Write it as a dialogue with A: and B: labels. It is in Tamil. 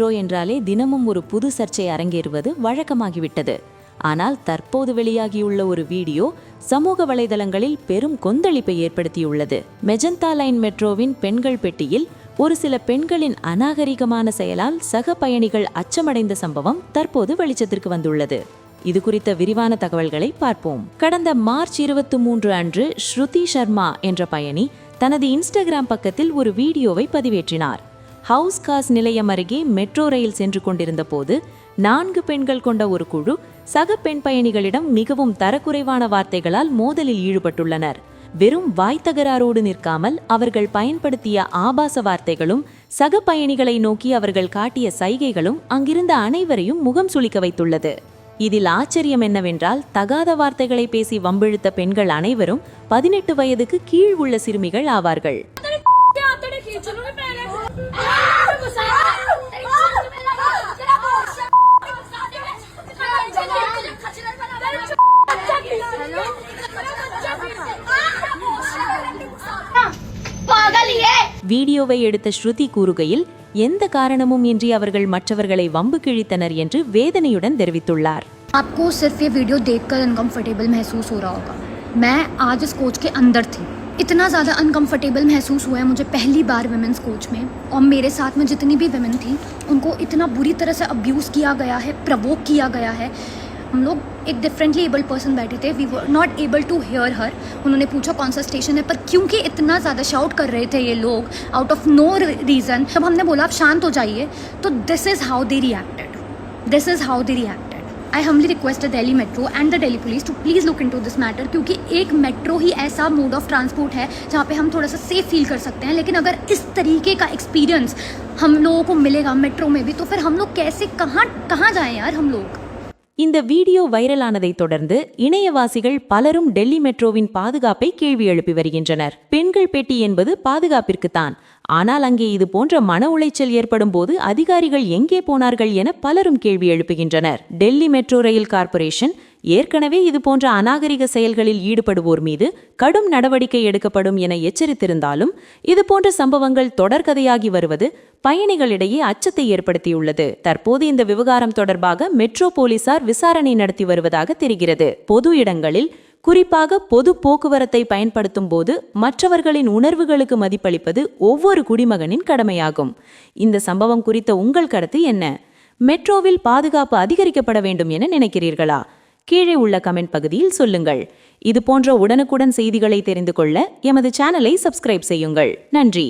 A: மெட்ரோ என்றாலே தினமும் ஒரு புது சர்ச்சை அரங்கேறுவது வழக்கமாகிவிட்டது. ஆனால் தற்போது வெளியாகியுள்ள ஒரு வீடியோ சமூக வலைதளங்களில் பெரும் கொந்தளிப்பை ஏற்படுத்தியுள்ளது. மெஜந்தா லைன் மெட்ரோவின் பெண்கள் பெட்டியில் ஒரு சில பெண்களின் அநாகரிகமான செயலால் சக பயணிகள் அச்சமடைந்த சம்பவம் தற்போது வெளிச்சத்திற்கு வந்துள்ளது. இது குறித்த விரிவான தகவல்களை பார்ப்போம். கடந்த மார்ச் 23 அன்று ஸ்ருதி சர்மா என்ற பயணி தனது இன்ஸ்டாகிராம் பக்கத்தில் ஒரு வீடியோவை பதிவேற்றினார். ஹவுஸ் காஸ் நிலையம் அருகே மெட்ரோ ரயில் சென்று கொண்டிருந்த போது 4 பெண்கள் கொண்ட ஒரு குழு சக பெண் பயணிகளிடம் மிகவும் தரக்குறைவான வார்த்தைகளால் மோதலில் ஈடுபட்டுள்ளனர். வெறும் வாய்த்தகராரோடு நிற்காமல் அவர்கள் பயன்படுத்திய ஆபாச வார்த்தைகளும் சக பயணிகளை நோக்கி அவர்கள் காட்டிய சைகைகளும் அங்கிருந்த அனைவரையும் முகம் சுளிக்க வைத்துள்ளது. இதில் ஆச்சரியம் என்னவென்றால் தகாத வார்த்தைகளை பேசி வம்பிழுத்த பெண்கள் அனைவரும் 18 வயதுக்கு கீழ் உள்ள சிறுமிகள் ஆவார்கள். வீடியோவை எடுத்த ஸ்ருதி கூறுகையில் எந்த காரணமும் இன்றி அவர்கள் மற்றவர்களை வம்பு கிழித்தனர் என்று வேதனையுடன் தெரிவித்துள்ளார்.
B: आपको सिर्फ ये वीडियो देखकर अनकंफर्टेबल महसूस हो रहा होगा. मैं आज इस कोच के अंदर थी. इतना ज़्यादा अनकंफर्टेबल महसूस हुआ है मुझे पहली बार विमेंस कोच में. और मेरे साथ में जितनी भी विमेन थी उनको इतना बुरी तरह से अब्यूज़ किया गया है, प्रवोक किया गया है. हम लोग एक डिफरेंटली एबल्ड पर्सन बैठे थे. We were not able to hear her. उन्होंने पूछा कौन सा स्टेशन है, पर क्योंकि इतना ज़्यादा शाउट कर रहे थे ये लोग आउट ऑफ नो रीज़न, जब हमने बोला आप शांत हो जाइए, तो this is how they reacted. This is how they reacted. I humbly request the Delhi metro and the Delhi police to please look into this matter, क्योंकि एक मेट्रो ही ऐसा मोड ऑफ ट्रांसपोर्ट है जहाँ पे हम थोड़ा सा सेफ फील कर सकते हैं. लेकिन अगर इस तरीके का एक्सपीरियंस हम लोगों को मिलेगा मेट्रो में भी, तो फिर हम लोग कैसे कहाँ जाएं यार हम लोग.
A: இந்த வீடியோ வைரலானதை தொடர்ந்து இணையவாசிகள் பலரும் டெல்லி மெட்ரோவின் பாதுகாப்பை கேள்வி எழுப்பி வருகின்றனர். பெண்கள் பெட்டி என்பது பாதுகாப்பிற்குத்தான். ஆனால் அங்கே இது போன்ற மன உளைச்சல் ஏற்படும் போது அதிகாரிகள் எங்கே போனார்கள் என பலரும் கேள்வி எழுப்புகின்றனர். டெல்லி மெட்ரோ ரயில் கார்ப்பரேஷன் ஏற்கனவே இது போன்ற அநாகரிக செயல்களில் ஈடுபடுவோர் மீது கடும் நடவடிக்கை எடுக்கப்படும் என எச்சரித்திருந்தாலும் இது போன்ற சம்பவங்கள் தொடர்கதையாகி வருவது பயணிகளிடையே அச்சத்தை ஏற்படுத்தியுள்ளது. தற்போது இந்த விவகாரம் தொடர்பாக மெட்ரோ போலீசார் விசாரணை நடத்தி வருவதாக தெரிகிறது. பொது இடங்களில் குறிப்பாக பொது போக்குவரத்தை பயன்படுத்தும் போது மற்றவர்களின் உணர்வுகளுக்கு மதிப்பளிப்பது ஒவ்வொரு குடிமகனின் கடமையாகும். இந்த சம்பவம் குறித்த உங்கள் கருத்து என்ன? மெட்ரோவில் பாதுகாப்பு அதிகரிக்கப்பட வேண்டும் என நினைக்கிறீர்களா? கீழே உள்ள கமெண்ட் பகுதியில் சொல்லுங்கள். இது போன்ற உடனுக்குடன் செய்திகளை தெரிந்து கொள்ள எமது சேனலை சப்ஸ்கிரைப் செய்யுங்கள். நன்றி.